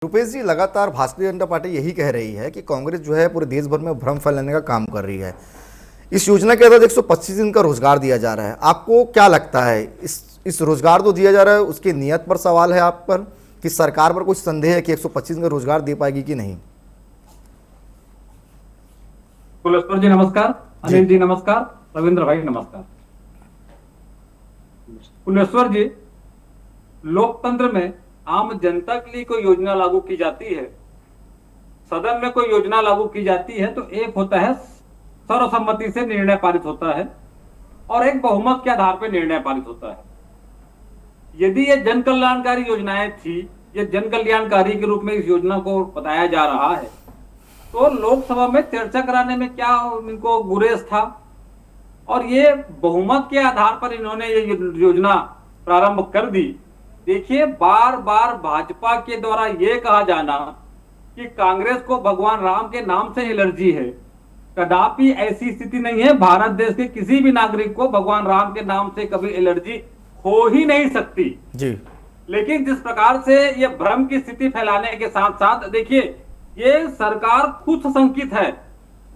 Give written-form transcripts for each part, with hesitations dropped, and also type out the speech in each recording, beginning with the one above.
रुपेश जी, लगातार भारतीय जनता पार्टी यही कह रही है कि कांग्रेस जो है पूरे देश भर में भ्रम फैलाने का काम कर रही है। इस योजना के तहत 125 दिन का रोजगार दिया जा रहा है। आपको क्या लगता है, इस रोजगार तो दिया जा रहा है, उसकी नीयत पर सवाल है आप पर कि सरकार पर कुछ संदेह है कि 125 दिन का रोजगार दे पाएगी कि नहीं? कुलेश्वर जी नमस्कार, अनिल जी नमस्कार, रविंद्र भाई नमस्कार। कुलेश्वर जी, लोकतंत्र में आम जनता के लिए कोई योजना लागू की जाती है, सदन में कोई योजना लागू की जाती है तो एक होता है सर्वसम्मति से निर्णय पारित होता है और एक बहुमत के आधार पर निर्णय पारित होता है। यदि ये जन कल्याणकारी योजनाएं थी, ये जन कल्याणकारी के रूप में इस योजना को बताया जा रहा है, तो लोकसभा में चर्चा कराने में क्या इनको गुरेज था? और ये बहुमत के आधार पर इन्होंने ये योजना प्रारंभ कर दी। देखिए, बार बार भाजपा के द्वारा ये कहा जाना कि कांग्रेस को भगवान राम के नाम से एलर्जी है, कदापि ऐसी स्थिति नहीं है। भारत देश के किसी भी नागरिक को भगवान राम के नाम से कभी एलर्जी हो ही नहीं सकती जी। लेकिन जिस प्रकार से ये भ्रम की स्थिति फैलाने के साथ साथ, देखिए, ये सरकार खुद शंकित है।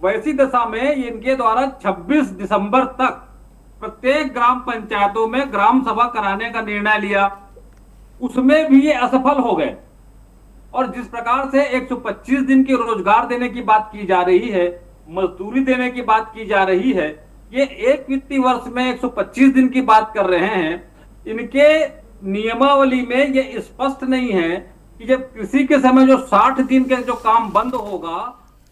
वैसी दशा में इनके द्वारा 26 दिसंबर तक प्रत्येक ग्राम पंचायतों में ग्राम सभा कराने का निर्णय लिया, उसमें भी ये असफल हो गए। और जिस प्रकार से 125 दिन के रोजगार देने की बात की जा रही है, मजदूरी देने की बात की जा रही है, ये एक वित्तीय वर्ष में 125 दिन की बात कर रहे हैं। इनके नियमावली में ये स्पष्ट नहीं है कि जब कृषि के समय जो 60 दिन के जो काम बंद होगा,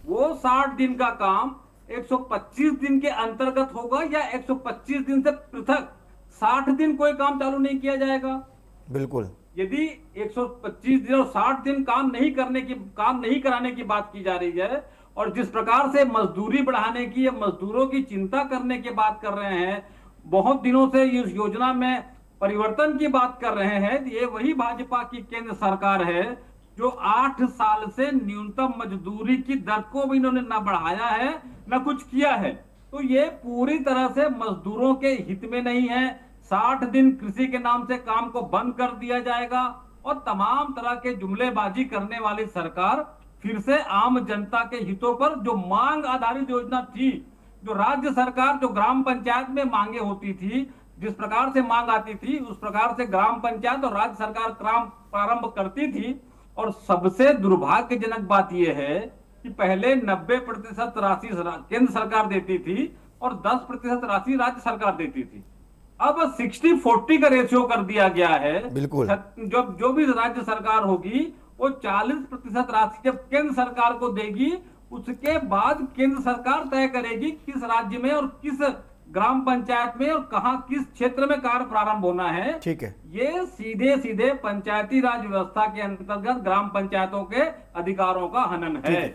वो 60 दिन का काम 125 दिन के अंतर्गत होगा या 125 दिन से पृथक 60 दिन कोई काम चालू नहीं किया जाएगा। बिल्कुल। यदि 125 दिन और 60 दिन काम नहीं कराने की बात की जा रही है और जिस प्रकार से मजदूरी बढ़ाने की या मजदूरों की चिंता करने की बात कर रहे हैं, बहुत दिनों से इस योजना में परिवर्तन की बात कर रहे हैं, ये वही भाजपा की केंद्र सरकार है जो 8 साल से न्यूनतम मजदूरी की दर को भी इन्होंने ना बढ़ाया है ना कुछ किया है। तो ये पूरी तरह से मजदूरों के हित में नहीं है। 60 दिन कृषि के नाम से काम को बंद कर दिया जाएगा और तमाम तरह के जुमलेबाजी करने वाली सरकार फिर से आम जनता के हितों पर, जो मांग आधारित योजना थी, जो राज्य सरकार जो ग्राम पंचायत में मांगे होती थी, जिस प्रकार से मांग आती थी उस प्रकार से ग्राम पंचायत और राज्य सरकार काम प्रारंभ करती थी। और सबसे दुर्भाग्यजनक बात यह है कि पहले 90% राशि केंद्र सरकार देती थी और 10% राशि राज्य सरकार देती थी। अब 60-40 का रेशियो कर दिया गया है। बिल्कुल। जो भी राज्य सरकार होगी वो 40% राशि जब केंद्र सरकार को देगी, उसके बाद केंद्र सरकार तय करेगी किस राज्य में और किस ग्राम पंचायत में और कहां किस क्षेत्र में कार्य प्रारंभ होना है। ठीक है। ये सीधे सीधे पंचायती राज व्यवस्था के अंतर्गत ग्राम पंचायतों के अधिकारों का हनन है।